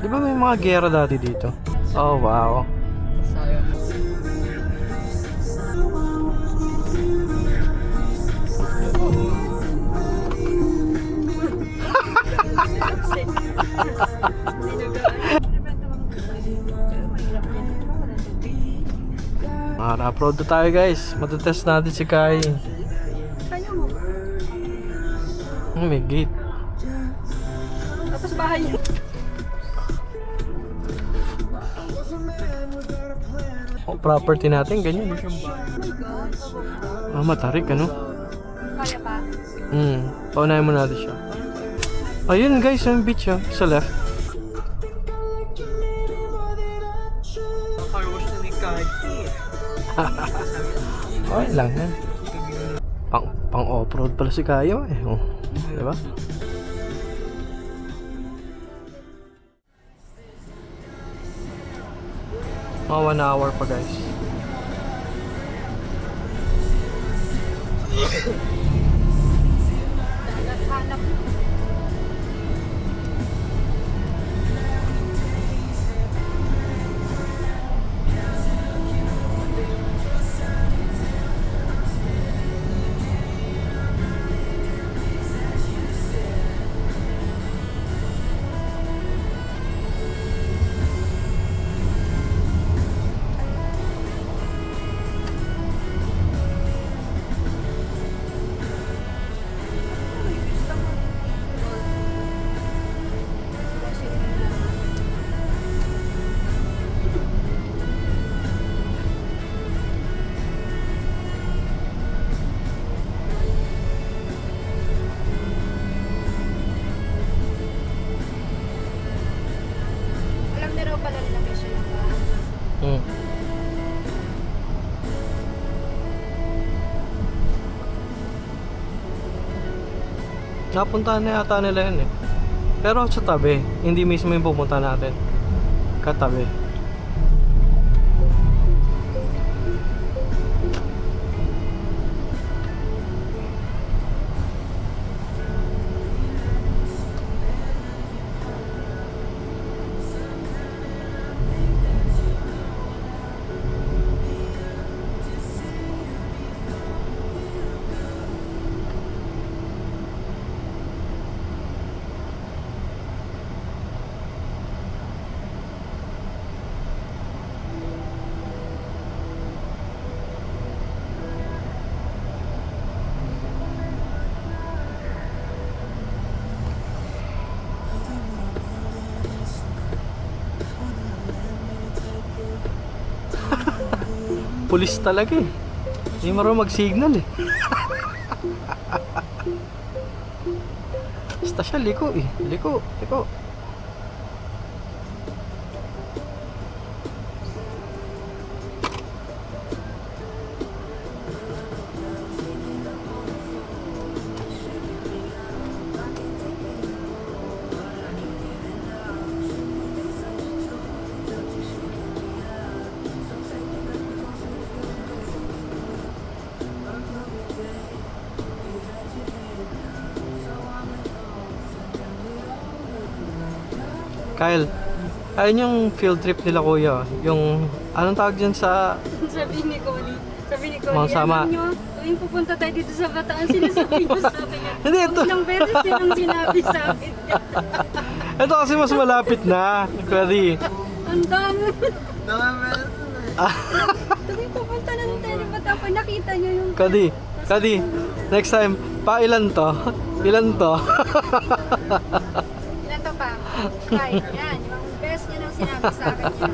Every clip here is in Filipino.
Di ba may mga gera dati dito? Oh, wow. Sayang. Upload na tayo guys. Matetest natin si Kai. Kaya mo. May gate. Tapos bahay niya. Oh, property natin, ganyan. Matarik, ano? Kaya pa? Paunahin mo natin siya. Ayun guys, yung beach sa left. Car wash na ni Kai. Okay lang yan. Pang off-road pala si Kayo eh. Oh, diba? Mga 1 hour pa guys. Hanap. Alam na raw pala nila may siya lang ba? Napuntahan na yata nila yun eh. Pero sa tabi, hindi mismo yung pupunta natin. Katabi. Pulis talaga eh. Hindi marunong mag-signal eh. Basta siya liko eh. Liko. Kyle, ayun yung field trip nila kuya. Yung, anong tawag dyan sa... Sabi ni Connie, Mga sama. alam nyo, tuwing pupunta tayo dito sa Bataan, sinasabi ko sa akin. Hindi, ito. Ilang beses din ang sinabi sa akin. Ito kasi mas malapit na. Pwede. Ang dami. Tuwing pupunta na ng tayo ng Bataan, nakita nyo yung... Kadi, next time, ilan to? Ilan to pa? Right, yan. Yung best niya nang sinabi sa akin yan.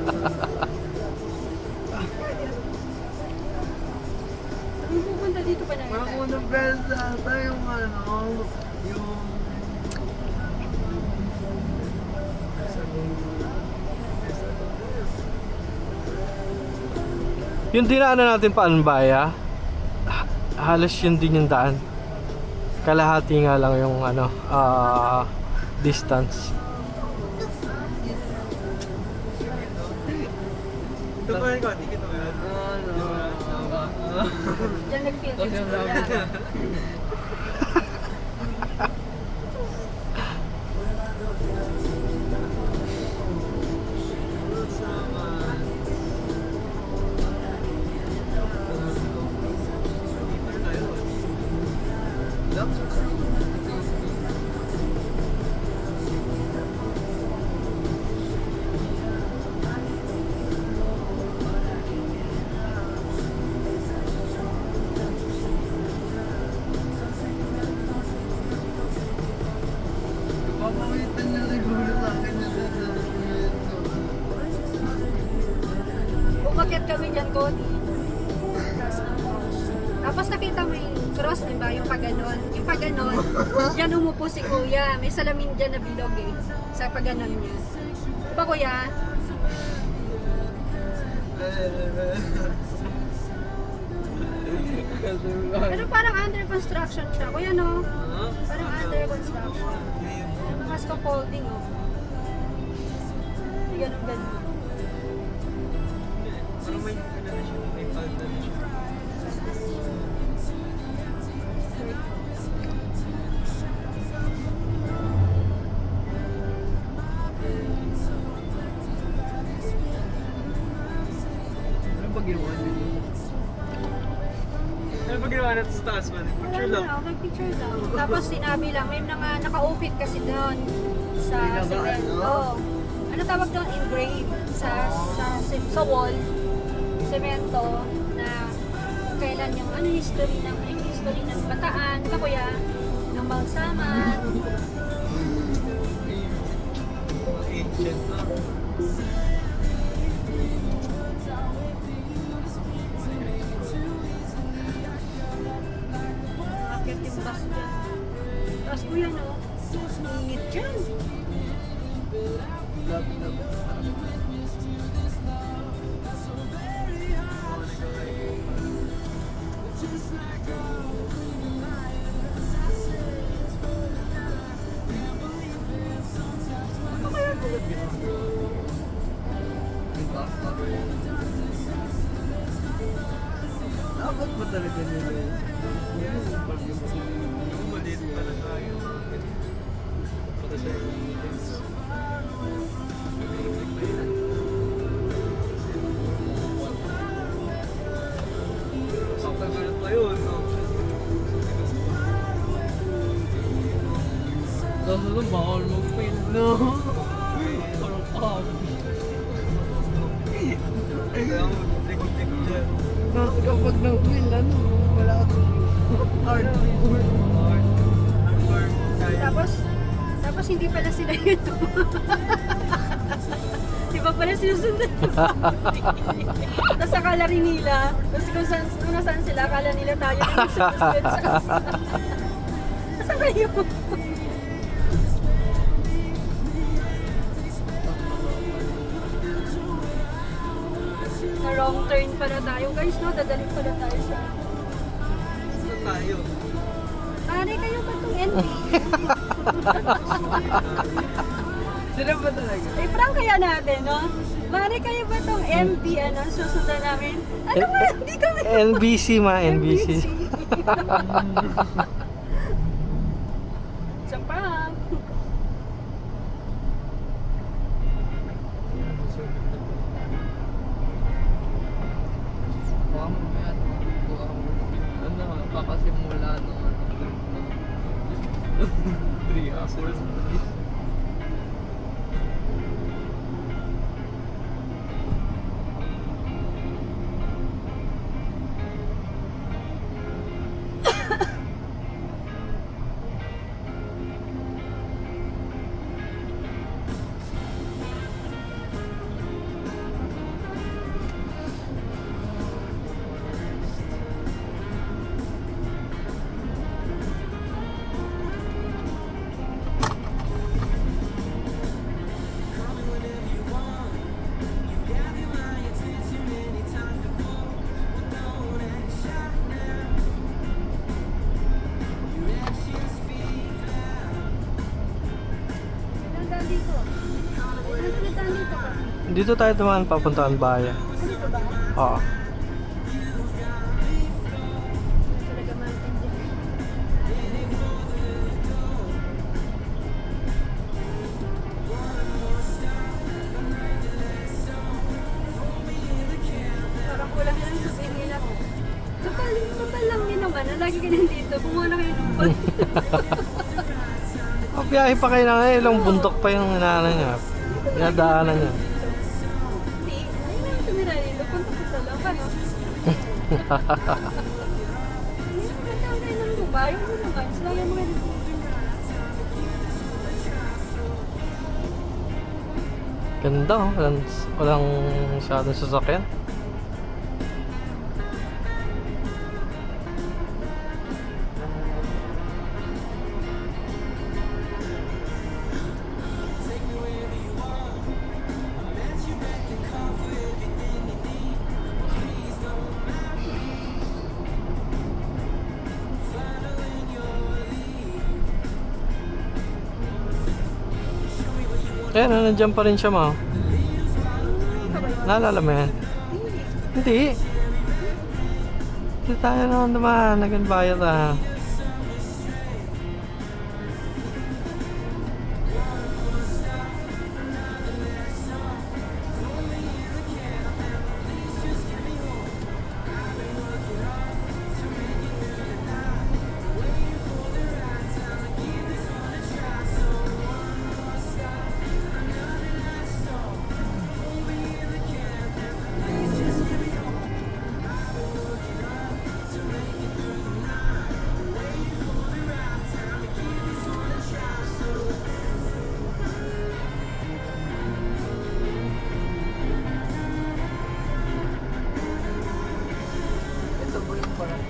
Tuwing pupunta dito pa nakita. Mga unang beses ata yung Yung dinaanan natin pa Anbaya, halos yun din yung daan. Kalahati nga lang yung distance. Ito pa rin ko, tikit mo yan. Diyan nag-feel ko. Papawitan niya siguro sa akin na Umakyat kami dyan, Cody. Tapos nakita mo yung cross, di ba? Yung paganon. Yung paganon, dyan umupo si kuya. May salamin dyan na bilog eh. Sa paganon niya. Diba kuya? Pero parang under construction siya. Kuya no? Parang under construction. Mas ka folding oh. May ganun-ganun. Parang may ano na siya, may palda na siya. Ano ba ginawa niyo dito? Ano ba ginawa natin sa taas man? Picture lang. Okay, picture lang. Tapos sinabi lang, may mga naka-outfit kasi doon sa May cement. ano? Oh. Ano tawag doon? Engrave. Sa wall. Semento na kailan yung history ng Bataan. Diba kuya? Ng Balsaman. Ancient na. Akit yung bus dyan. Tapos kuya no, ingit dyan. Dapat ba talaga nila yun? Pag yung maliit pala tayo. Para sa ingredients. Ang tagal pa yun, no? Kaso bawal mag-fail, no? Parang kaya mo mag-tik-tik dyan. Kapag na-win, ano, wala akong hardcore. Hardcore. Tapos hindi pala sila yun. Di ba pala sinusundan? Tapos akala rin nila, tapos kung nasaan sila, akala nila tayo yung susunod. Saan kayo? Na wrong turn pala tayo. Guys, no? Dadaling pala tayo sa... Saan tayo? Pare, kayo ba itong NP? Sila ba talaga? Eh, prank kaya natin, no? Pare, kayo ba itong MP, ano? Susundan namin? Ano nga? Hindi kami... NBC NBC. It's a prank. Kakasimula nung 3 hours. Dito tayo dumaan papuntaan bayan. Oo. Talaga mountain dyan. Parang kulang lang sabihin nila. Total lang din naman. Lagi ka nandito. Kumuha na kayo ng bag. Biyahe pa kayo na ngayon. Ilang bundok pa yung inaanan niya. Pinadaanan niya. Hindi. Ayun lang ito nila nila. Punta-punta lang. Paano? Hindi. Punta kayo ng Dubai. Yung naman. Sila yung mga dito. Ganda oh. Walang masyadong sasakyan. Ayan, nandiyan pa rin siya, ma. Naalala mo yan? Hindi. Hindi tayo naman naman. Nag-bayad ah. Ito po yung parang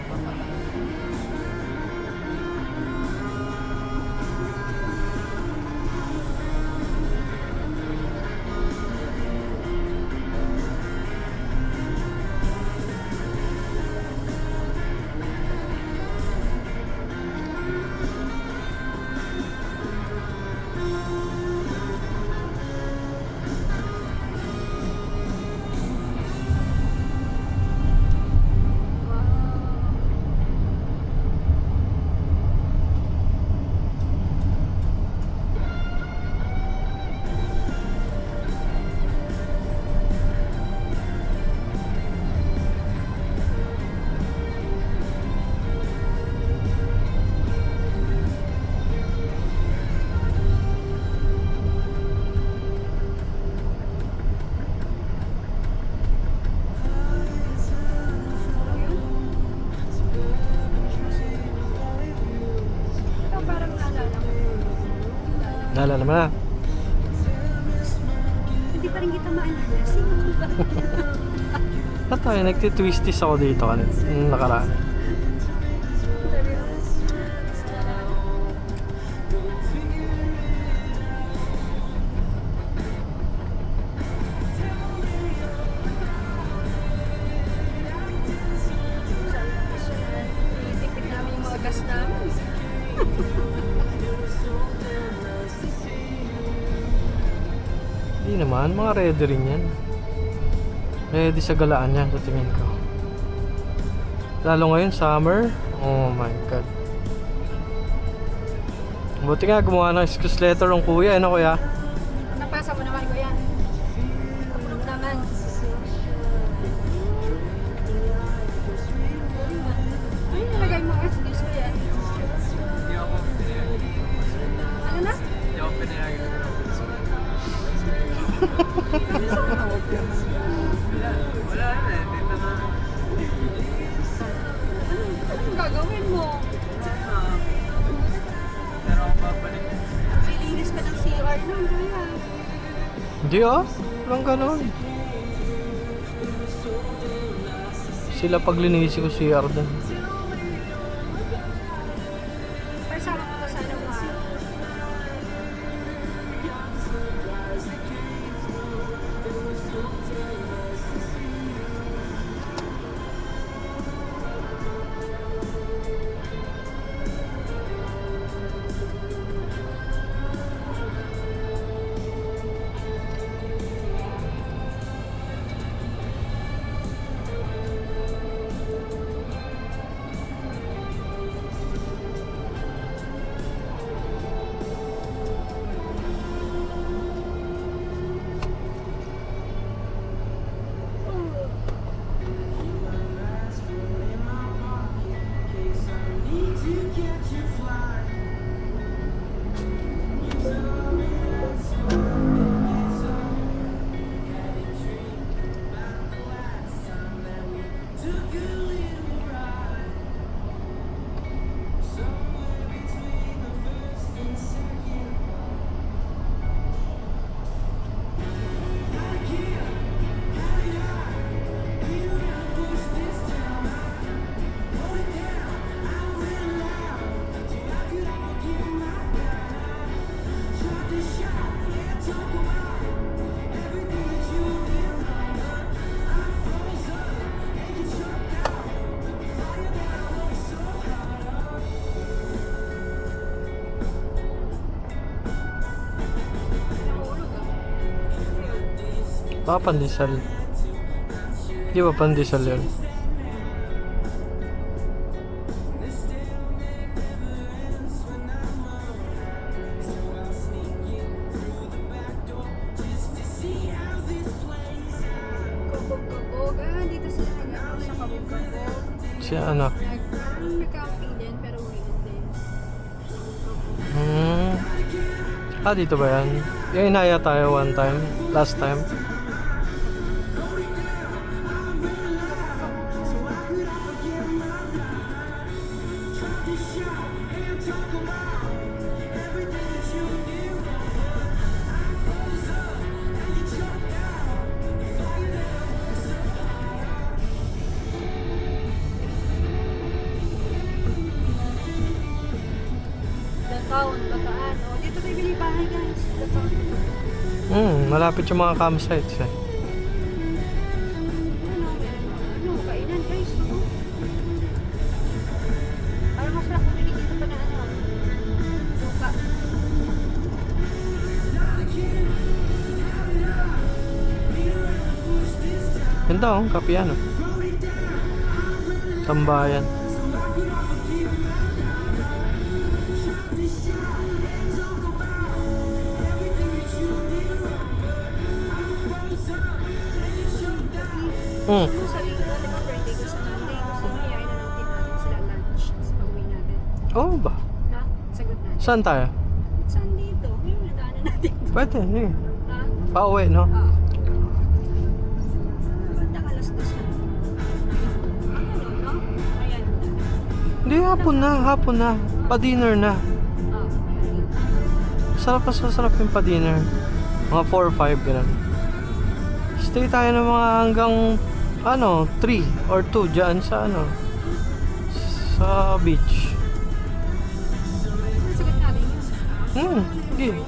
Parang naalala ko. Naalala mo na. Hindi pa rin kita maalala. Sino ka ba? At tayo, nagtitwistis ako dito kanina. Nakaraan. Sabi ko, itipid namin yung mga gas namin. Hindi naman, mga ready rin yan. Ready sa galaan yan, sa tingin ko. Lalo ngayon, summer. Oh my God. Buti nga, gumawa ng excuse letter ng kuya. Ano kuya? Napasa mo naman ko yan. Approve naman. Ay, nalagay mo excuse ko yan. hindi ako pinayagan. Ano na? Hindi ako pinayagan. Wala na eh. Dito na. Anong gagawin mo? Pero ako babalik. Lilinis ka ng CR nun, kaya. Hindi ah. Walang ganun. Sila paglinisin ko si Arden. Pasama ko sa ano ba? Baka pandesal. Di ba pandesal yun? Kabog-kabog. Ah, dito sila nag-ano sa kabog-kabog. Siya ano? Nag-camping din, pero uwinan din. Hmm. Ah, dito ba yan? Yung inaya tayo one time. Last time. Downtown, Bataan. O, dito tayo bili bahay, guys. Downtown. Malapit yung mga campsites eh. Ano, kainan, guys. Ano? Parang masarap kung dito pa na ano. Luka. Ganda oh, Kapiano. Tambayan. Kung sabi ko, ano ba birthday ko sa Monday, gusto niya, ayaw na natin natin sila lunch sa pag-uwi natin. Oh ba? Na? Sagot natin. Saan tayo? Sunday ito. Ngayon, nadaanan natin. Pwede, eh. Ha? Pauwi, no? Oo. Banda ka, alas 2 na. Ano, no? Ayan. Hindi, hapon na. Pa-dinner na. Sarap yung pa-dinner. Mga 4 or 5, gano'n. Stay tayo ng mga hanggang 3 or 2 dyan sa sa beach. Sagot natin yun. Hindi.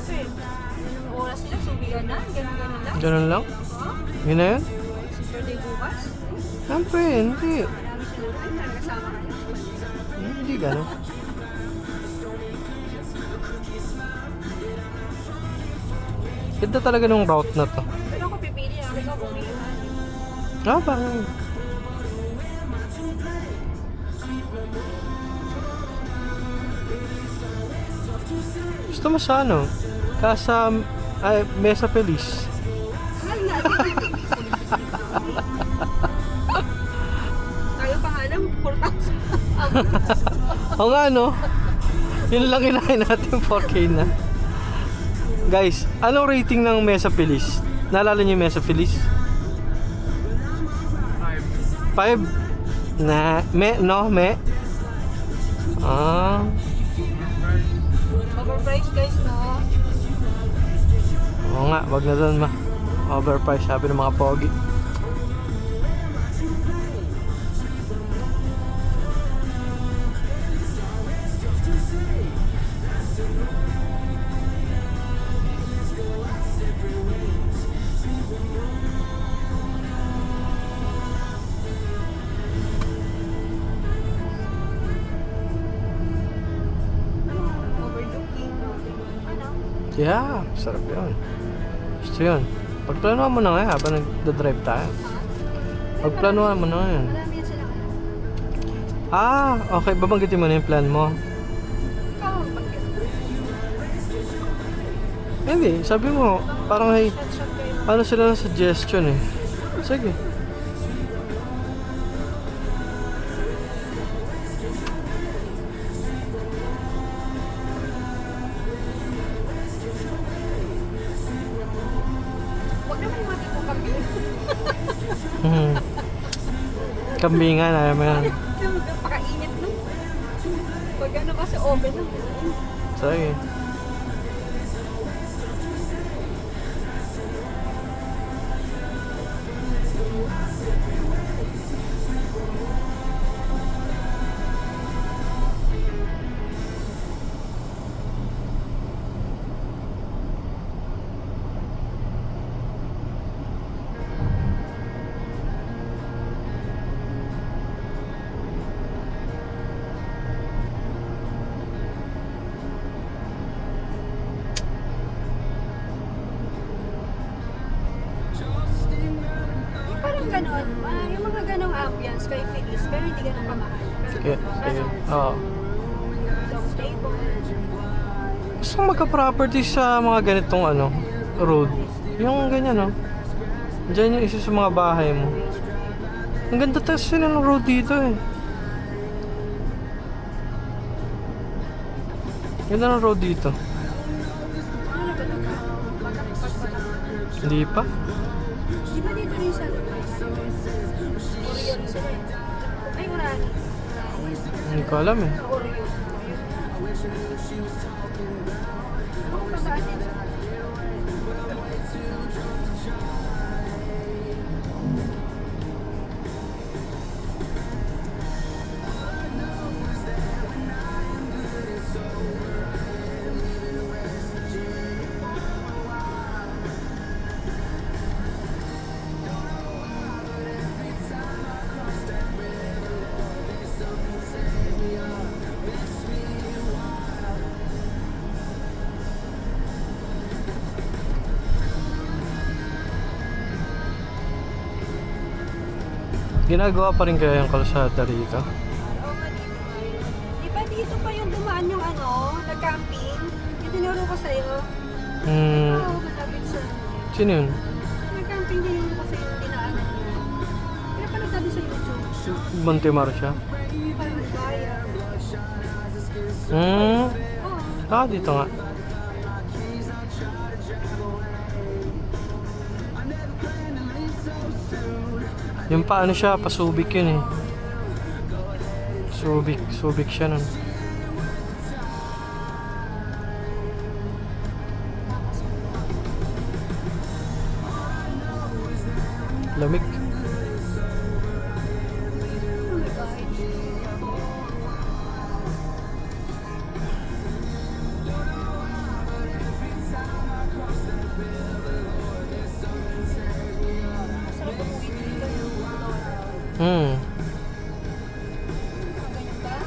Siyempre, anong oras nila, subigan na, gano'n lang. Ganun lang. Oo. Yun na yun? Si birthday bukas. Siyempre, hindi. Marami sila. Ay, kasama kayo. Hindi gano'n. Ganda talaga nung route na to. Pero ako pipili, ikaw bumili. Parang gusto mo sa Casa Mesa Feliz. Mahal nga. Tayo pa nga lang, 4,000. O nga yun lang kinain natin, 4K na. Guys, anong rating ng Mesa Feliz? Naalala niyo yung Mesa Feliz? 5? Na, me? Overpriced guys, no? Oo nga, wag na doon overpriced, sabi ng mga pogi. Overlooking, ano? Yeah, sarap yun. Gusto yun. Pagplanuhan mo na nga habang nagdadrive tayo. Pagplanuhan mo na yun. Marami yan sila. Okay. Babanggitin mo na yung plan mo. Ikaw ang pagkita. Hindi, sabi mo, parang Shot kayo. ano sila ng suggestion eh. Sige. Huwag naman yung mga tipong kambing. Kambingan, ayaw mo yan. Pakainit, no? Pag ano kasi oven, no? Sige. ganun kamahal. Kaya, ayun. Oo. Long stable. Gusto ko magka-property sa mga ganitong ano, road. Yung ganyan, no? Diyan yung isa sa mga bahay mo. Ang ganda kasi ng road dito eh. Ganda ng road dito. Ano na ba ito? Hindi pa? Di ba dito rin sa Orion sila eh? Ay, Urani. Hindi ko alam eh. Orion. Ako pa saan din sa Ginagawa pa rin kaya yung kalsada rito. Oo nga dito tayo. Di ba dito pa yung dumaan yung ano, nag-camping? Yung tinuro ko sa'yo. Oo, malapit sa... Sino yun? Nag-camping din yung kasi yung dinaanan niya. Pinapanood natin sa YouTube. Montemar siya. Parang nagbayad. Hmm. Oo. Dito nga. Yung paano siya, pasubik yun eh. Subik siya nun. Lamig. Oh my God. Masarap umuwi dito yung Hmm. ganyan ba?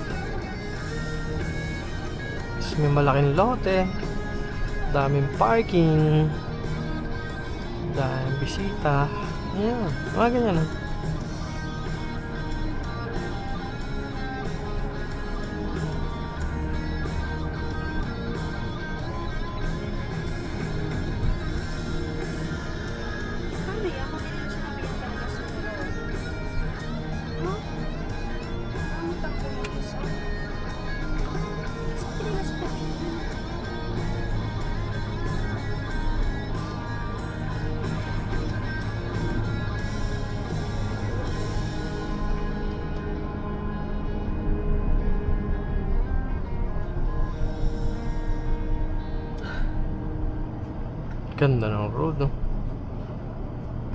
Tapos may malaking lote. Daming parking. Daming bisita. Ayan. Mga ganyan ah. Paano yan? Kung hindi na sinabi yan talaga sa no? Ang takbo mo isa. Sa Pilipinas pa rin. Ganda ng road, no?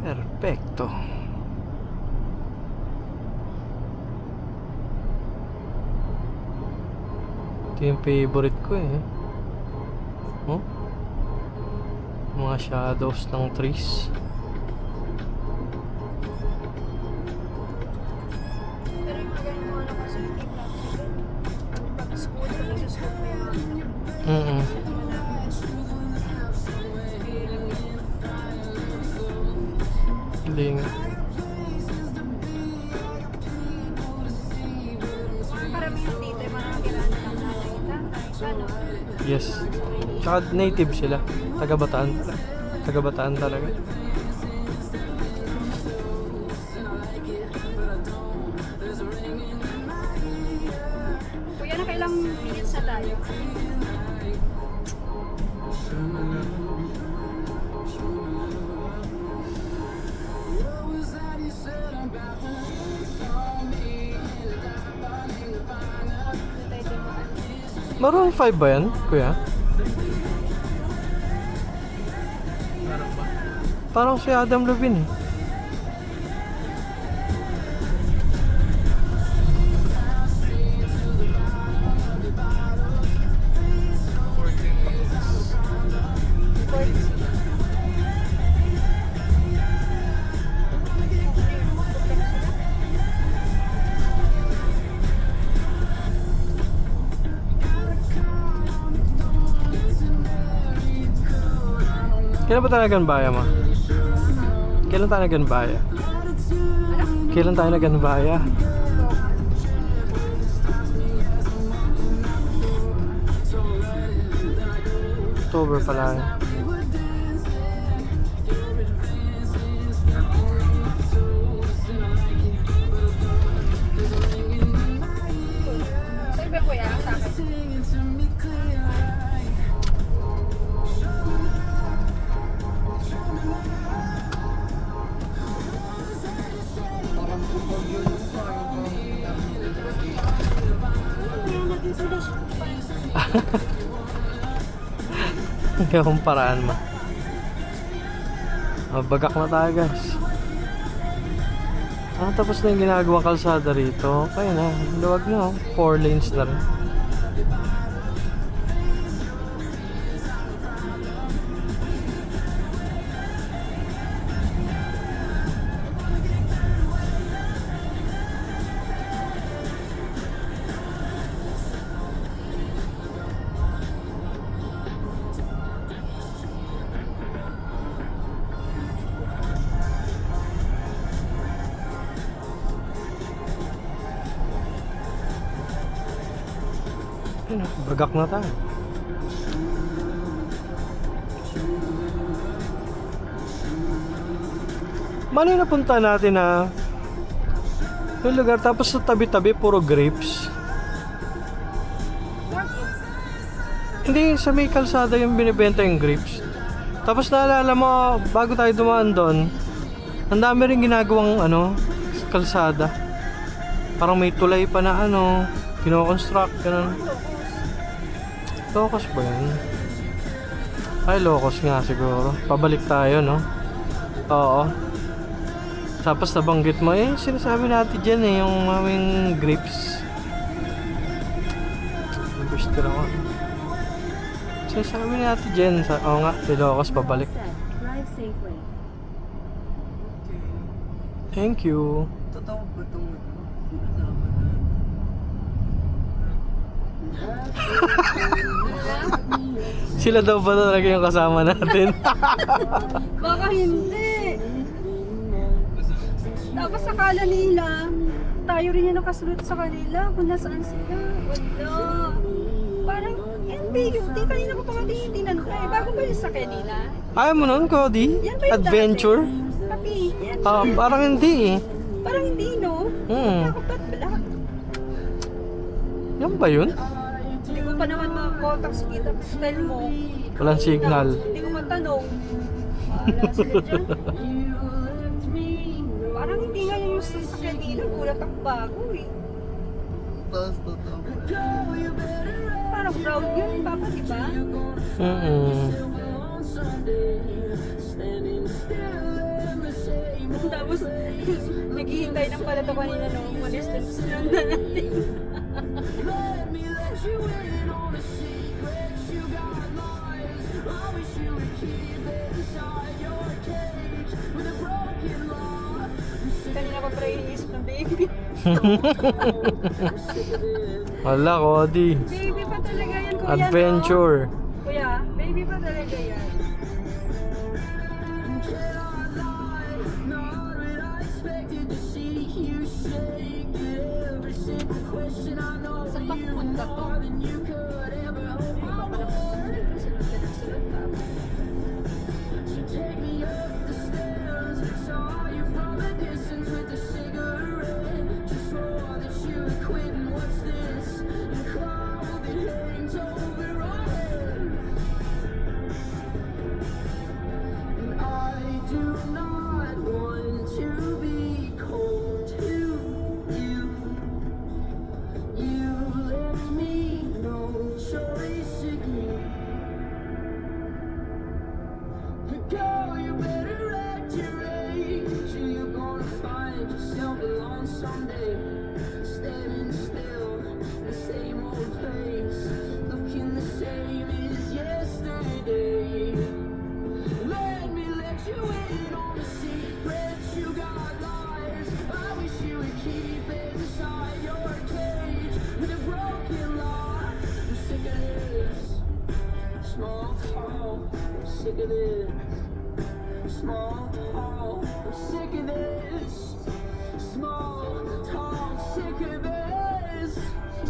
Perfecto. Ito yung favorite ko eh. Oh? Mga shadows ng trees. Pero yung mga ganyan mo ano kasi hindi practical. Pag school, pag nasa-school mo yan. Hindi nga. Mga karamihan dito, yung mga kilala ng nanay, tatay, ano. Yes. Tsaka native sila. Taga-Bataan talaga. Taga-Bataan talaga. Kuya, nakailang minutes na tayo? Maroon 5 ba yan, kuya? Parang ba? Parang si Adam Levine eh. Kailan ba tayo naganbaya mo? Kailan tayo naganbaya? Kailan tayo naganbaya? October pala. Sa iba kuya, sa akin. Yung paraan mo. Bagak na tayo guys. Tapos na yung ginagawang kalsada rito. Okay na, luwag na. 4 lanes na rin. Ayun, bagak na tayo. Mano yung napunta natin na yung lugar tapos sa tabi-tabi puro grapes. Hindi, sa may kalsada yung binibenta yung grapes. Tapos naalala mo, bago tayo dumaan doon, ang dami rin ginagawang kalsada. Parang may tulay pa na kino-construct, ganun. Locos ba yan? Ay, locos nga siguro. Pabalik tayo, no? Oo. Tapos nabanggit mo, sinasabi natin dyan yung aming grapes. Gusto lang ako. Sinasabi natin dyan, oo nga, Ilocos pabalik. Drive safely. Thank you. Totoo ba itong Sila daw ba talaga yung kasama natin? Baka hindi. Tapos akala nila, tayo rin yung nakasunod sa kanila kung nasaan sila. Wala. Parang NBUT, kanina ko pa nga tinanong na bago ba yung sa kanila? Ayaw mo nun, Cody? Yan ba yung Adventure? dati? Papi, yan. Parang hindi eh. Parang hindi, no? Ako ba't black? Yan ba yun? Hindi ko pa naman makakontakt sa kita style mo. Walang signal. Hindi ko matanong. Wala sila dyan. Parang hindi nga yung sa kanila. Gulat ang bago eh. Tapos totoo. Parang proud yun, Papa, di ba? Tapos, naghihintay ng pala ito kanina nung umalis na sinundan natin. Kanina pa pala inisip ng baby. Wala, Cody. Baby pa talaga yan, kuya. Adventure. No? Kuya, baby pa talaga yan. Saan ba pupunta to? Small, tall, I'm sick of this. Small, tall, sick of this.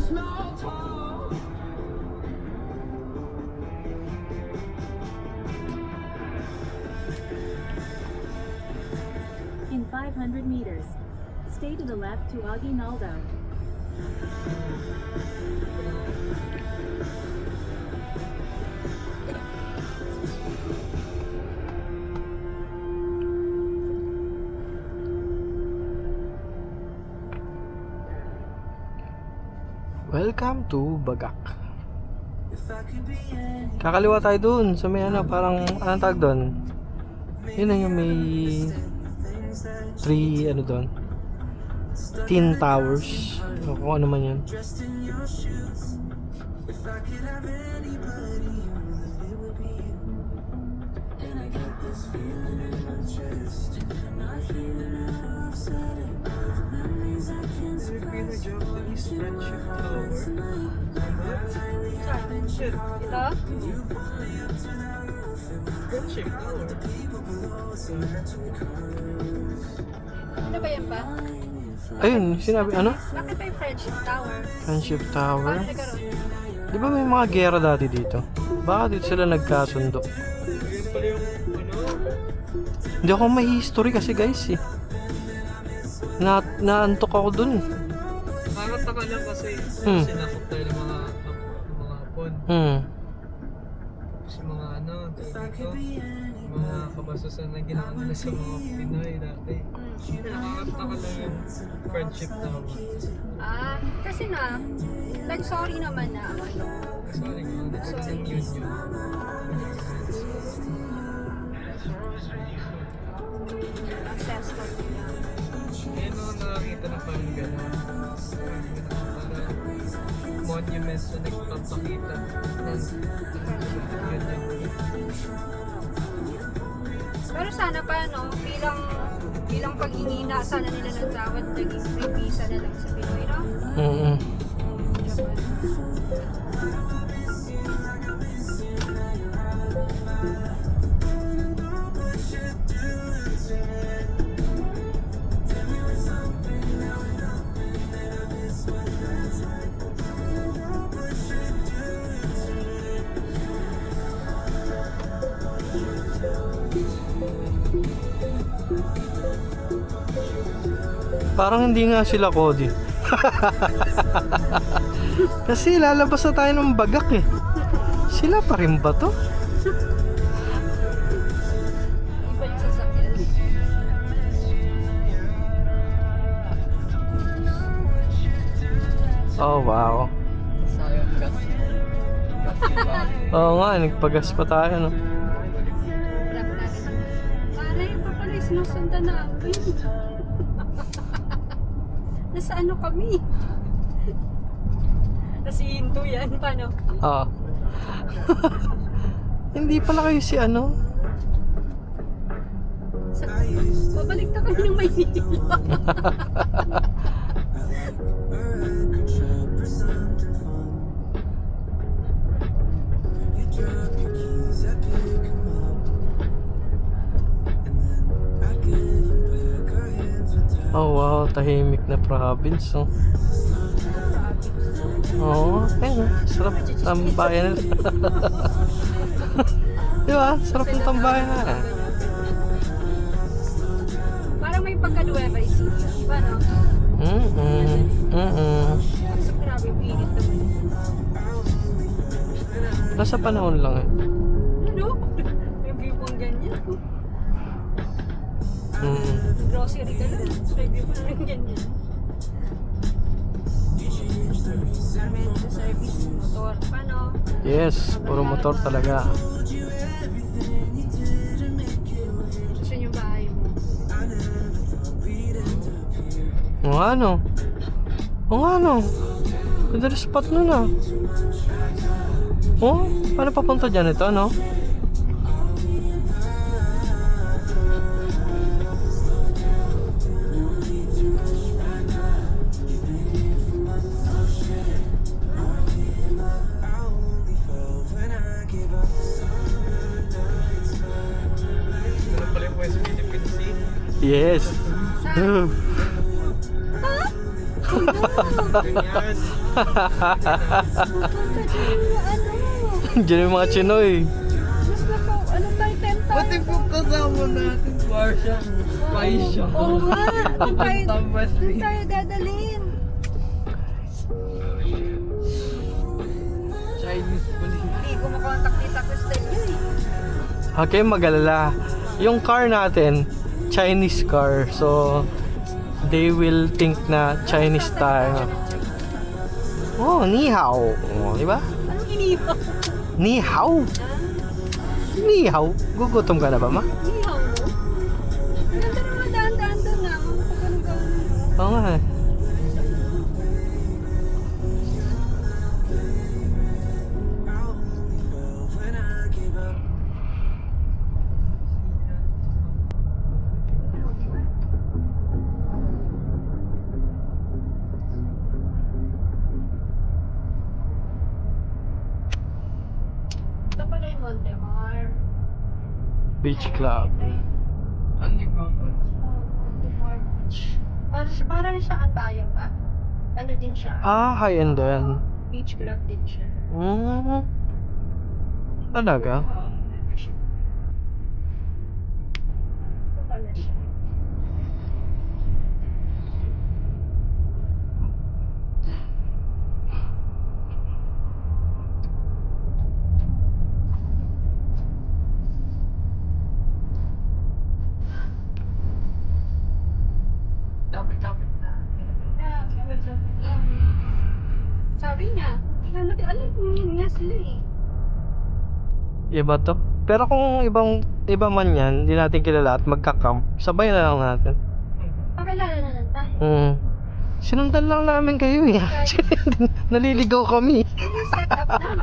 Small, tall. 500 meters. Stay to the left to Aguinaldo. Welcome to Bagak. Kakaliwa tayo dun sa may ano, parang anong tawag dun? Yun na yung may 3 ano dun, tin towers o kung ano man yun. Ito? Ano ba yan pa? Ayun, sinabi ano? Bakit ba yung Friendship Tower? Friendship Tower. Paano nagkaroon? Di ba may mga gera dati dito? Baka dito sila nagkasundo. Hindi ako may history kasi guys eh. Naantok ako dun. Nakakataka lang kasi sinakop tayo ng mga hapon. Tapos mga ano, dito, mga kabastusan na ginawa nila sa mga Pinoy dati. Nakakataka lang yung friendship tower. Kasi na, nag-sorry naman na ano. Sorry nga, nagsasabi ng union. Ancestor nila. Ngayon ako nakakita na parang gano'n. Parang monument na nagpapakita ng union. Pero sana pa, no, bilang paghihina, sana nila ng tawad, naging free visa na lang sa Pinoy, no? Parang hindi nga sila Cody. Kasi lalabas na tayo ng Bagak eh. Sila pa rin ba to? Iba yung sasakyan. Oh wow. Sayang gas. Oo nga, nagpagas pa tayo no. Wala pa natin. Para yung pa pala, sinusundan na. Nasa ano kami? Nasa Hindu yan, paano? Oo. Hindi pala kayo si ano? Babalik na kami ng Maynila. Oh wow, tahimik na province oh. Oo, ayun, sarap tambayan. Di ba? Sarap ng tambayan na. Parang may pagka-Nueva Ecija. Paano? Kasi grabe yung init naman. Nasa panahon lang eh. Ano? May view pang ganyan. Grocery ka lang. May view pang ganyan. Service, motor. Paano? Yes, puro motor talaga. Saan yung bahay mo? O ano? O ano? Ganda rin spot nun ah. Oh, paano papunta dyan ito, no? Ano pala yung West Philippine Sea? Yes. Ganyan. Diyan yung mga Chinoy. Mas na po, ano tayo, 10 Pati po kasama natin, Marsha. Paisyo. Oo nga. Doon tayo, Tambas doon tayo dadalhin. Chinese police. Hindi ko makontak ni Tapos Time yun eh. Okay, mag-alala. Yung car natin, Chinese car. So, they will think na Chinese tayo. Oh, ni hao. Oh, di ba? Anong inihaw? Ni hao. Ni hao. Gugutom ka na ba, ma? Inihaw mo? Ganda naman daan-daan doon na. Pag anong gawin mo? Oo nga eh. Ito pala yung Montemar. Beach Club. Ano ba? Montemar Beach. Parang saan tayo ba? Ano din siya? Ah, high-end din. Beach club din siya. Mm. Talaga? Ito pala siya. Dapat na. Sabi niya, tingnan natin, alam niya sila eh. Iba to? Pero kung iba man yan, hindi natin kilala at magka-camp, sabay na lang natin. Pakilala na lang tayo. Hmm. Sinundan lang namin kayo eh. Naliligaw kami. Yung setup namin.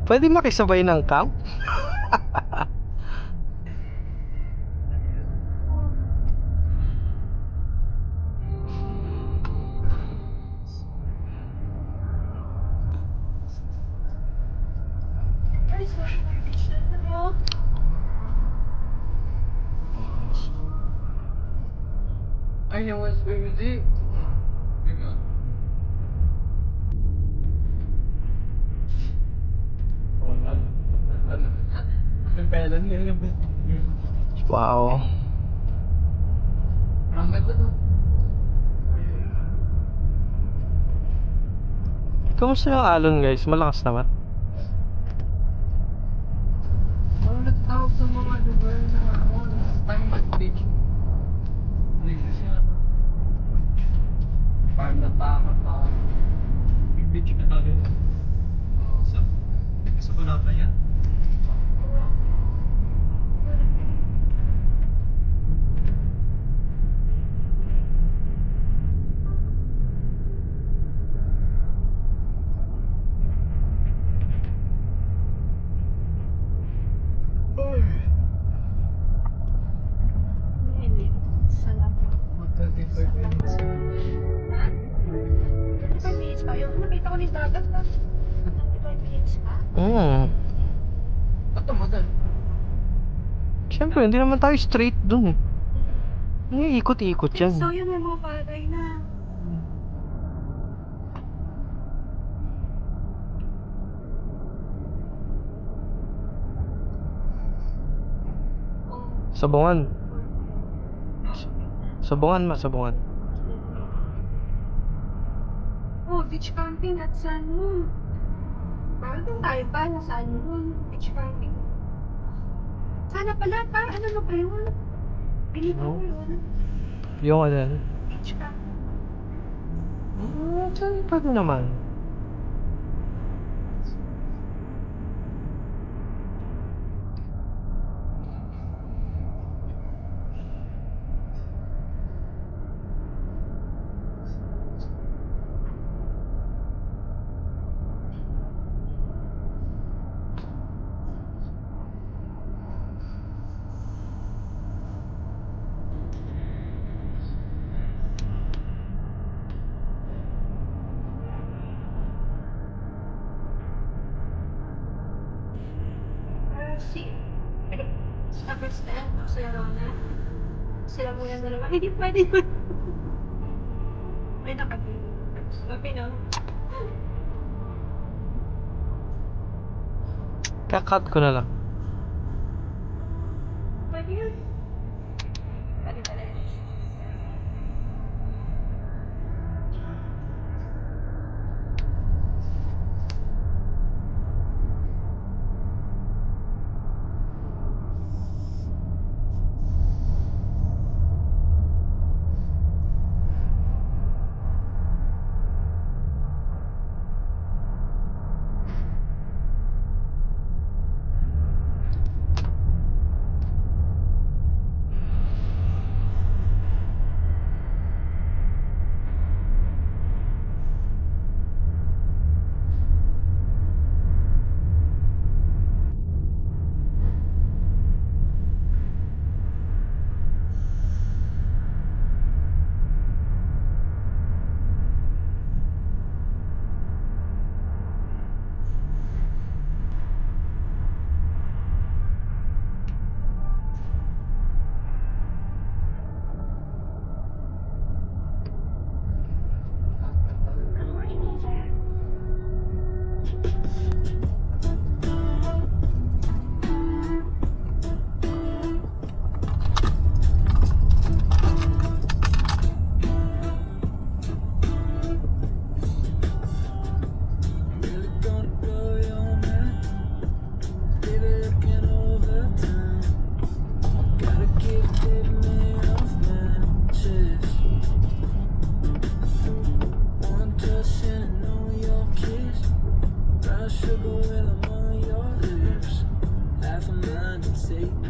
Pwede makisabay ng camp? Ay, social condition. Ano? Ay, yung West Music. Pepelan nila ba? Wow. Ang ganda to. Kumusta yung alon guys? Malakas naman. Mga tawag sa mga lugar na ako. Time at beach. Hindi siya. Parang natakot ako. Yung beach na tayo. Sa Balata yan. Hindi. Salamat. Mga 35 minutes. 25 minutes pa. Yung nakita ko ni dagat na. 25 minutes pa. Hmm. Ito madal. Siyempre, hindi naman tayo straight dun. Hindi, ikot-ikot yan. So, yun yung mga bagay na. Oh. Sabungan. Sabungan ma, sabungan. Oh, beach camping at Sun Moon. Bakit nung tayo pa na Sun Moon? Beach camping. Sana pala pa, ano na ba yun? Pinito ko yun. Yung ano. Beach camping. Pwede naman. Si Tapos na, sila Rona. Sila muna dalawa. Hindi pwede yun. May nakapin. Sabi no? Kakat ko na lang. Pwede yun.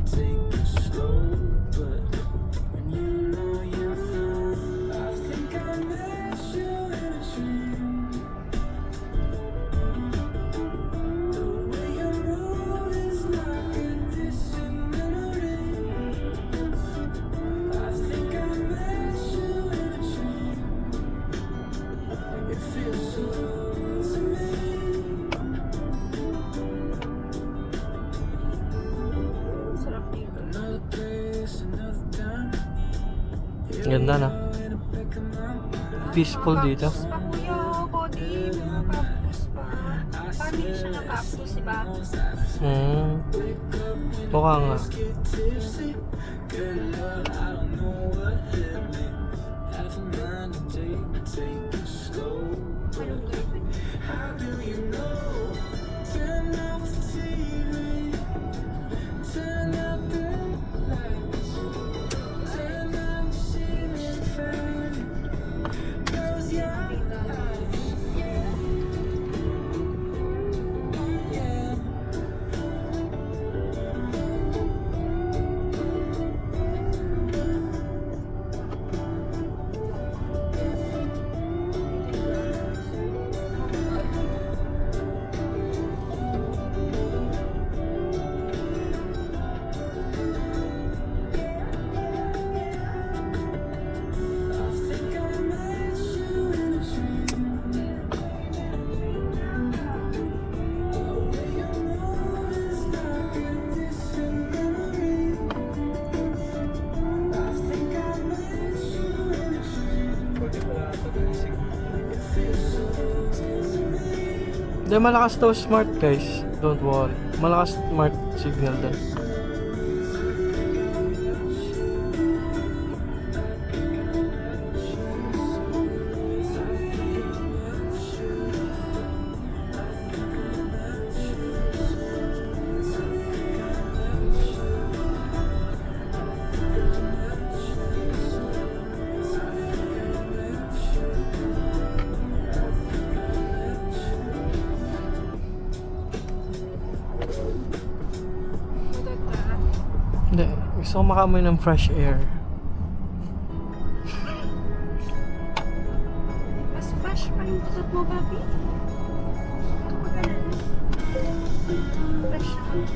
take it slow. But when you know, I think I met you in a dream. The way you move is like a distant memory. I think I met you in a dream. It feels so to me. Sarap dito. Another place, another time. Ganda na. Peaceful dito. Cactus pa kuya, Cody. Mga cactus pa. Family siya ng cactus, diba? Mukha nga. Get tipsy, good Lord, I don't know what hit me. Half a mind to take it slow. Anong gawin? How do you know? Turn off the TV, turn up the lights, turn on the ceiling fan, close your eyes. Yeah. I think I met you in a dream. The way you move is like a distant memory. I think I met you in a dream. Pwede pala ata yung signal. It feels so to me. Hindi, malakas daw smart guys. Don't worry. Malakas smart signal din. Budot ka. Hindi, gusto ko makamoy ng fresh air. Mas fresh pa yung budot mo, Bobby. Kapag ganun. Fresh naman.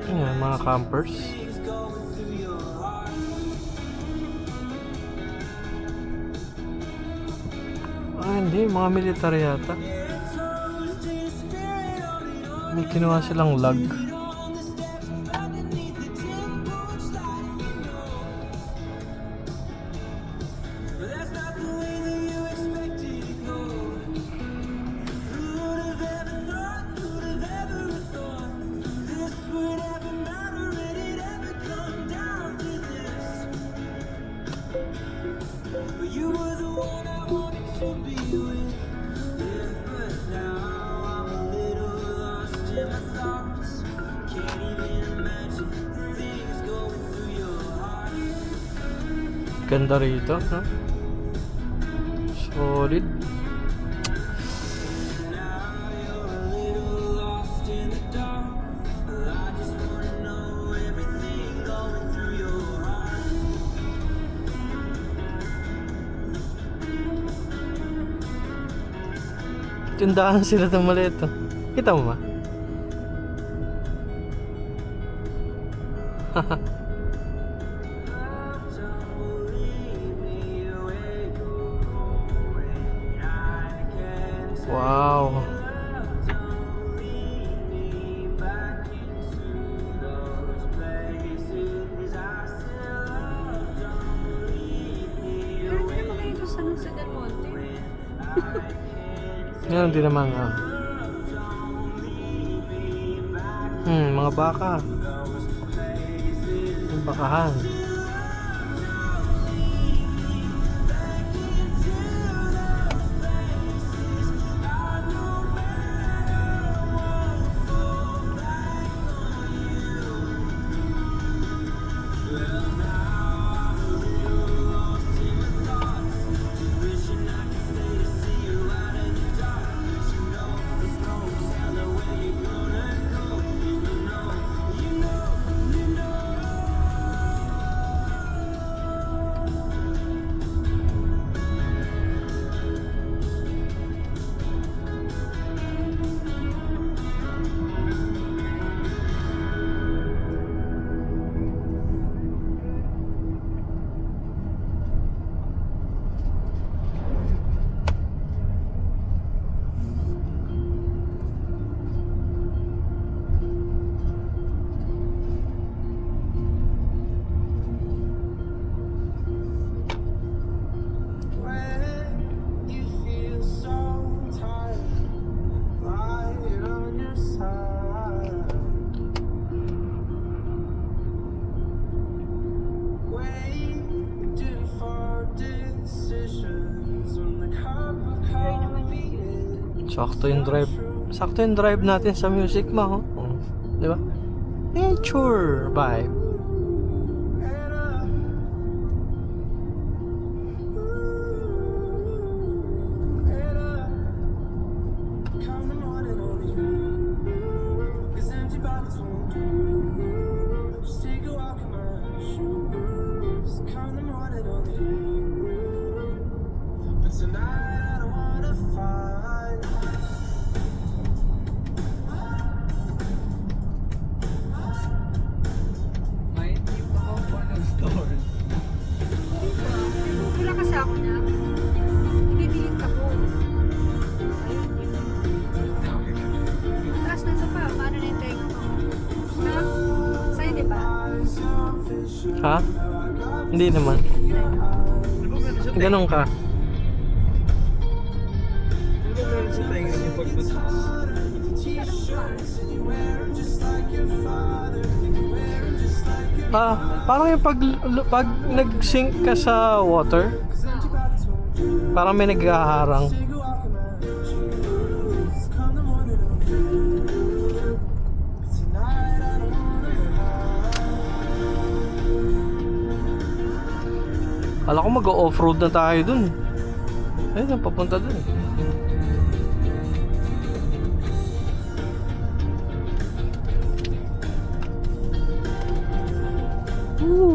Ayan, mga campers. Ah, hindi. Mga military yata. May kinuha silang log. You were the one I wanted to be with, yeah, but now I'm a little lost in my thoughts. Can't even imagine the things going through your heart. Ganda rito, no? Solid. Now you're a little lost in the dark. Well, I just wanna know everything going through your heart. Tindahan sila ng maliit, oh. Kita mo ba? Don't leave me where you're going. I can't take Wow. don't lead me back into those places I still love. Don't leave me Meron din naman kayo sa San Jose del Monte. Yan, hindi naman. Mga baka. Yung bakahan. When you feel so tired, lying on your side, waiting for decisions when the cup of coffee is Sakto yung drive. Sakto yung drive natin sa music mo. Di ba? Nature vibe. come the morning only you, 'cause empty bottles won't do. Just take a walk in my shoes. Come the morning only you, but tonight I don't wanna fight. May hindi pa ako pa nag-store. Wala kasi ako na. Binibilit ako. Atras na ito pa. Paano na yung tenga ko? Na? Sa'yo, di ba? Ha? Hindi naman. Ano ba meron sa tenga? Ganon ka. Ano ba meron sa tenga niyo pag mataas? Parang yung pag nag-sink ka sa water, parang may naghaharang. Kala ko mag-off-road na tayo dun. Ayun, papunta dun. Woo.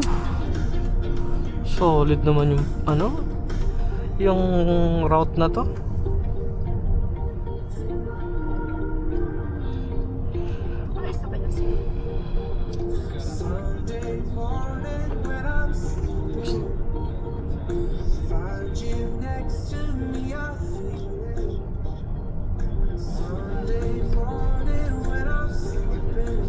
Solid naman yung yung route na to. Ayos na ba yun sa'yo? Sunday morning when I'm sleeping, find you next to me, I feel it. Sunday morning when I'm sleeping,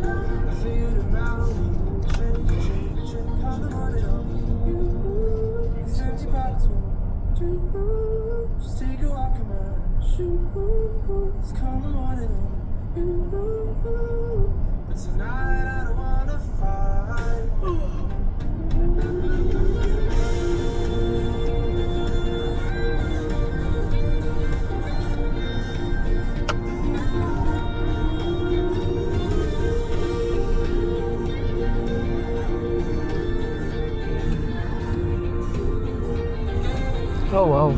I feel the mountain change. Come the morning on you, it's empty bottles won't do. Just take a walk in my shoes. Come the morning on you, but tonight I don't wanna fight. Oh wow.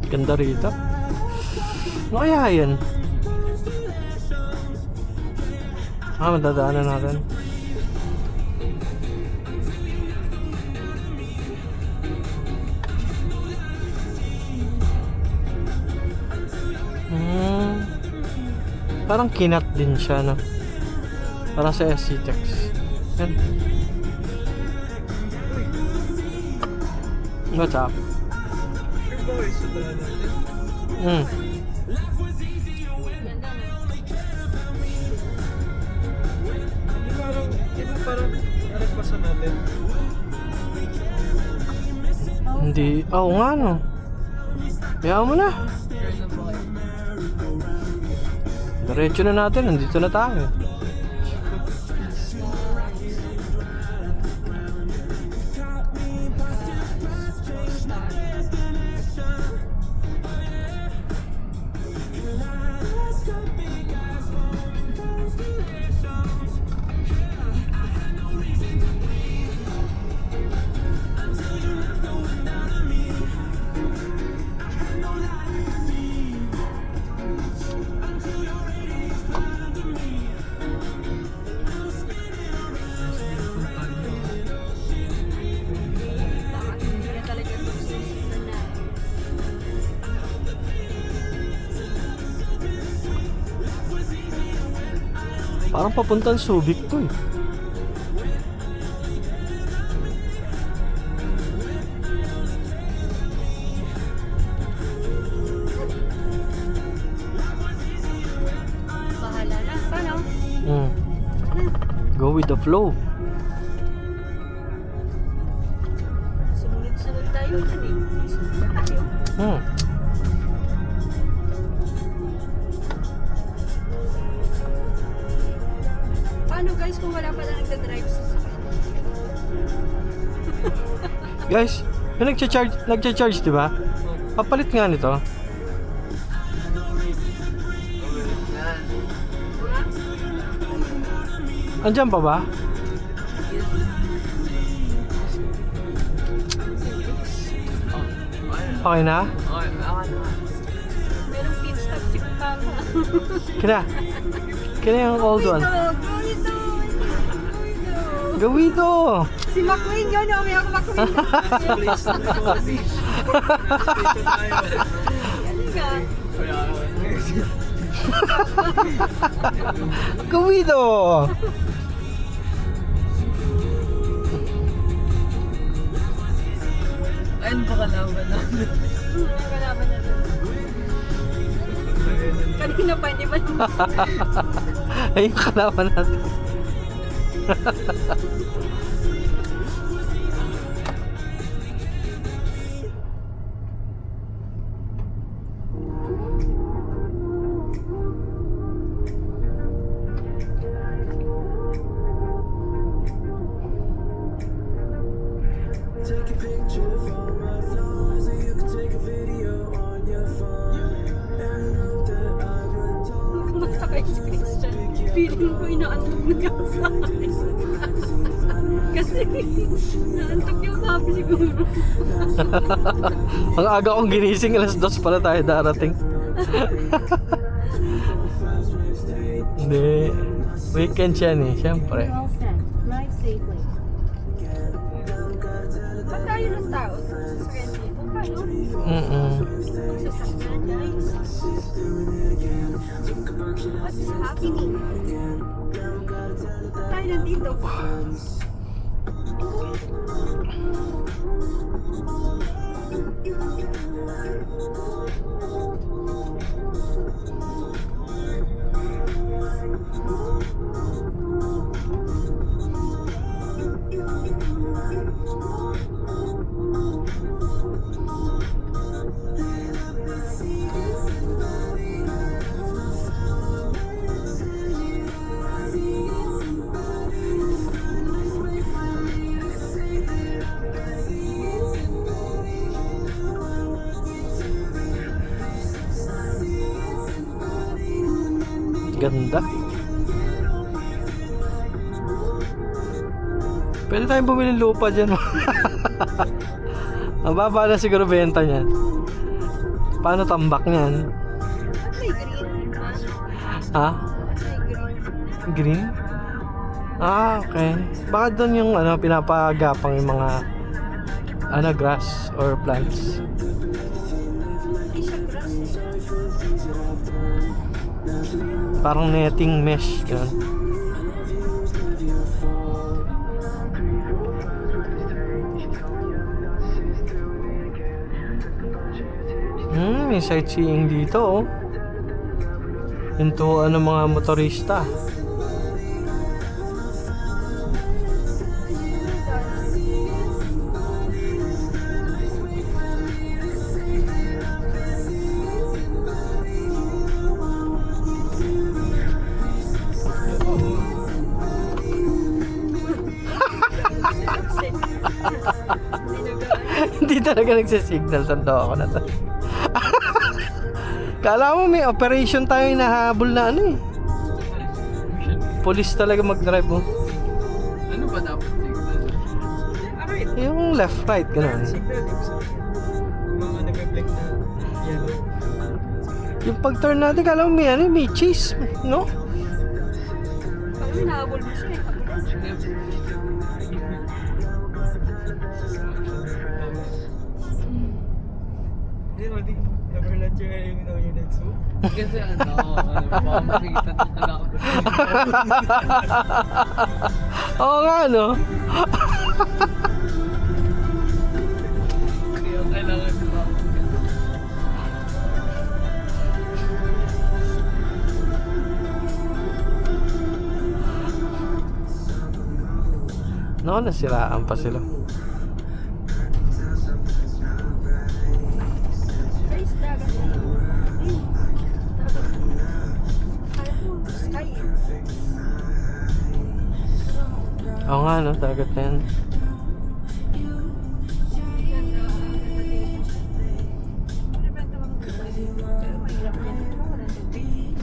Ganda rito. Ano kaya yan? Madadaanan natin. Parang kinat din siya, no? Parang sa SCTEX. Yan. What's up? Sure ba kayo sa daan natin? Ganda na. Di ba parang naragpasan natin? Hindi. Oo nga, no? Kaya mo na. Sure na ba kayo? Diretso na natin. Nandito na tayo. Baka hindi na talaga susunod na. Parang papuntang Subic to eh. Bahala na. Paano? Go with the flow. Sumunod-sunod tayo dyan eh. Sunod na tayo. Paano guys kung wala pala nagda-drive sa sakyan? Guys, yung nagcha-charge, di ba? Papalit nga nito. Andiyan pa ba? Okay na? Merong pit stop si Papa. Kina yung old one. Go Gawito! Si McQueen yun, no? May ako McQueen. Place na ito kasi. Station tayo. Galing ka. Gawito! Ayun pa kalaban namin. Kalaban na doon. Kanina pa, hindi ba? Ayun yung kalaban natin. Take a picture from my thoughts, or you can take a video on your phone. And I know that I would talk. Kumusta kayo si Christian? Feeling ko inaantok na niya ako sa akin. Kasi naantok yung sabi siguro. Ang aga kong ginising, alas 2 pala tayo darating. Hindi. Weekend yan eh, syempre. All set. Drive safely. Ba't tayo ng tao? Sasakyan dito? Paano? Sasakyan guys. What's happening? Ba't tayo nandito? Ganda. Pwede tayong bumili lupa dyan. Ang baba na siguro benta niya. Paano tambak niyan? Ba't may green? Ha? May green. Green? Ah, okay. Baka doon yung pinapagapang yung mga grass or plants. Hindi siya grass eh. Parang netting mesh, ganun. May sightseeing dito, oh. Into mga motorista. Hindi talaga nagsisignal. Tanda ako na to. Kala mo may operation tayo nahabol na eh. Police talaga mag-drive mo. Ano ba dapat signal? Right. Yung left, right, gano'n. Signal, mga nag-reflect na yellow. Yung pag-turn natin, kala mo may chase, no? Parang hinahabol mo siya eh. Hindi, never let your aim know your next move. Kasi baka makikita ng anak ko. Oo nga, no? Kaya kailangan nila ako. No, nasiraan pa sila. Guys, dagat. Kala ko, sky eh. Oo nga, no? Dagat na yan. Ganda dito. Nabenta ko ng dito. Pero mahirap yan. Wala tubig.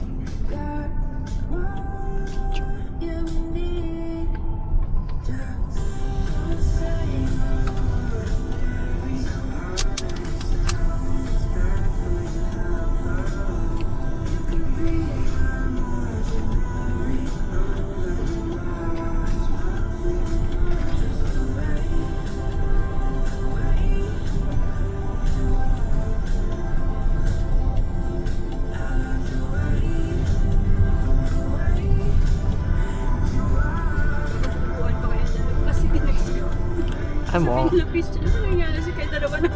Buwan pa kayo dyan. Kasi pinagsiyo. Ay mo, Lapis siya. Ano nangyari si kayo dalawa na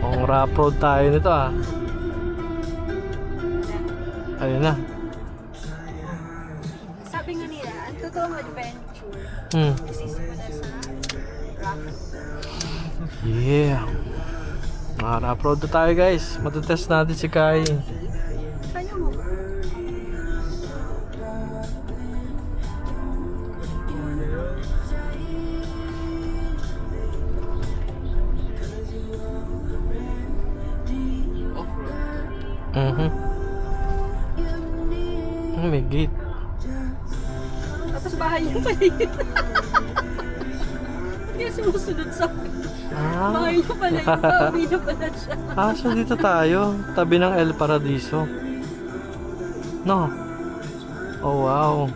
ang rap road tayo nito, ah. Ayun na. Sabi nga nila, ang totoong adventure Hmm. nagsisimula sa rock. Yeah. Mga rap road na tayo, guys. Matetest natin si Kai. Kaya mo ba? Mhm. May gate. Tapos bahay niyo pala yun. Hindi sumusunod sa Ah. bahay niyo pala yun. Bahay niyo pala siya. Ah, so dito tayo. Tabi ng El Paradiso. No. Oh, wow.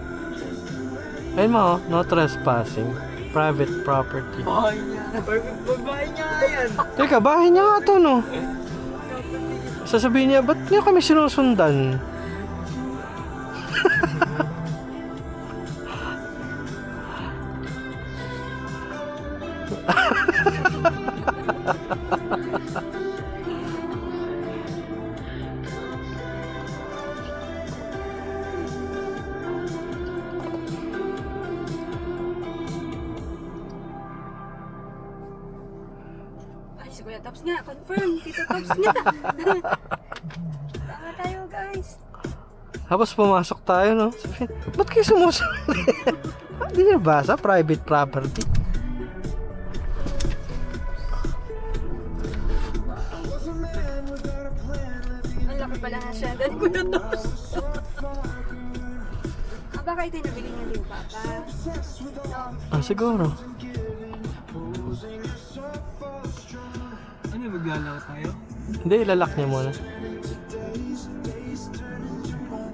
Ayun mo, no trespassing. Private property. Bahay niya. Perfect bahay niya nga yan. Teka, bahay niya nga to, no? Sasabihin niya, ba't niya kami sinusundan? Ay, si Kuya Tops nga. Confirm. Tito Tops nga. Tama tayo, guys. Tapos pumasok tayo, no? Sabihin, ba't kayo sumusunod? Hindi niya basa, private property. Ang laki pala na siya. Dahil Kuya Tops. Baka ito yung nabili niya din, Papa. No. Ah, siguro. Ano, maglalaro tayo? Hindi, ilalak niya muna.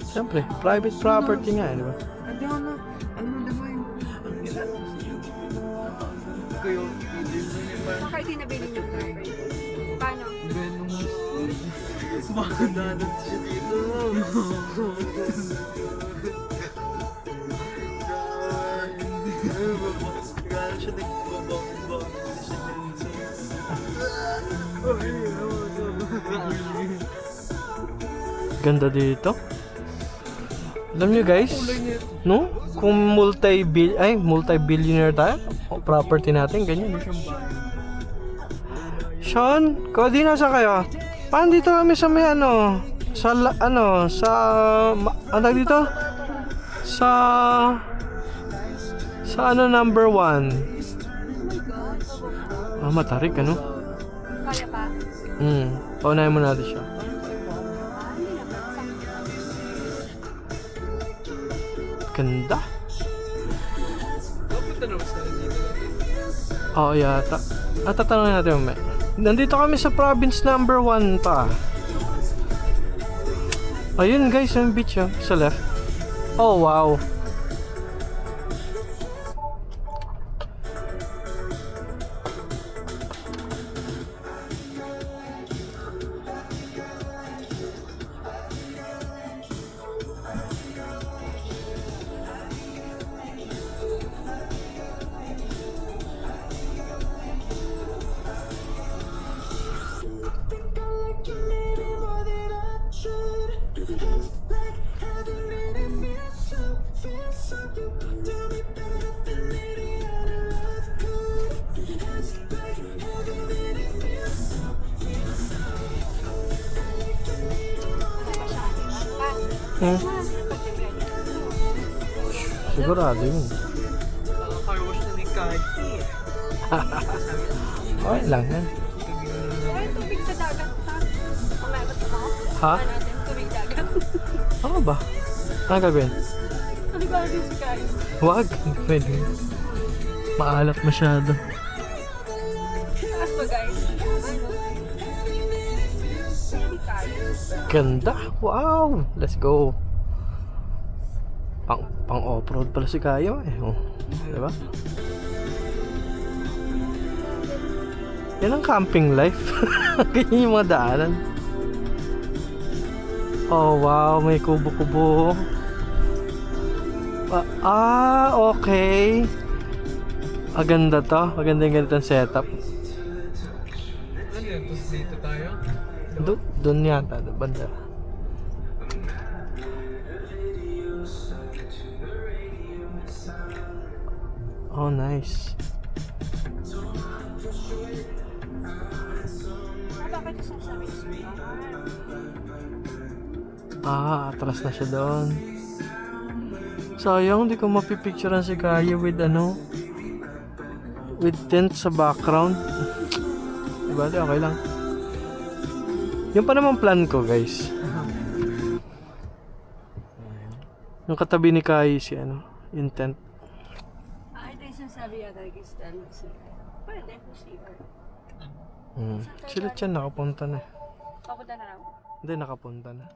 Siyempre, private property nga, di ba? Hindi ako na, ano naman yung, ang ilan. Kayo, hindi mo yung parang, Baka itinabili niyo private. Paano? venomous. Baka dalat siya dito. Kaya siya nagbabang-bang siya minsan. Ganda dito. Alam nyo guys, no? Kung multi-billionaire tayo, property natin, ganyan. Sean, Cody, nasa kayo? Paano dito kami sa may ano? Sa ano dito? Sa ano number 1? Ah, matarik ano? Kaya pa? Paunahin mo natin siya. Ganda. Dapat na sa dito. Oo, yata. Tatanungin natin mamaya. Nandito kami sa province number 1 pa. Ayun guys, yung beach yun, sa left. Oh, wow. Sigurado yun. Nakaka-carwash na ni Kaki. Okay lang yan. Ay, tubig sa dagat pa. Mamaya gusto mo? Ha? Ano natin? Tubig dagat. Ano ba? Ano gagawin? Ano ba natin si guys? Wag. Hindi pwede. Maalat masyado. Taas ba guys? Ano? Hindi kaya. Ganda. Wow. Let's go. Pang off-road pala si Kayo eh. Oh. Diba? Yan ang camping life. Ganyan yung mga daanan. Oh wow, may kubo-kubo. Okay. Maganda to. Maganda yung ganitong setup. Ano yan? Tapos dito tayo? Doon yata, banda. Oh, nice. Bakit yung sasabi ko Atras na siya doon. Sayang, hindi ko mapipicturean si Kaya with with tent sa background. Diba? Okay lang. Yung pa naman plan ko, guys. Yung katabi ni Kaya si yung tent. Ito yung sinasabi yata guys. Pwede po CR. Sila dyan, nakapunta na. Papunta na lang. Hindi, nakapunta na.